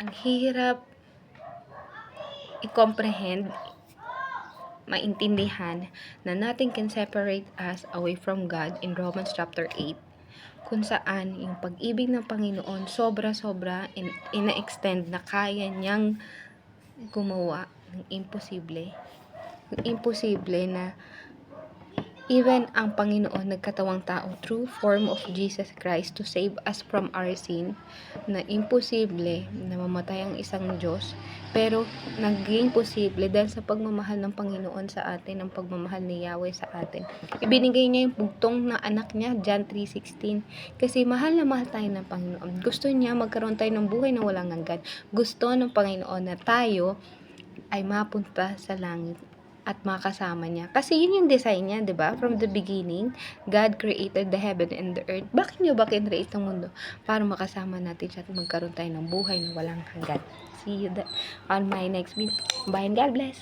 Ang hirap i-comprehend, maintindihan na nothing can separate us away from God in Romans chapter 8, kung saan yung pag-ibig ng Panginoon sobra-sobra ina-extend na kaya niyang gumawa ng imposible. Yung imposible na even ang Panginoon nagkatawang tao through form of Jesus Christ to save us from our sin, na imposible na mamatay ang isang Diyos, pero naging posible dahil sa pagmamahal ng Panginoon sa atin, ang pagmamahal ni Yahweh sa atin. Ibinigay niya yung bugtong na anak niya, John 3:16, kasi mahal na mahal tayo ng Panginoon. Gusto niya magkaroon tayo ng buhay na walang hanggan. Gusto ng Panginoon na tayo ay mapunta sa langit at makasama niya. Kasi yun yung design niya, 'di ba? From the beginning, God created the heaven and the earth. Bakit niyo ba kinreate ang mundo? Para makasama natin siya at magkaroon tayo ng buhay na walang hanggan. See you on my next video. Bye and God bless.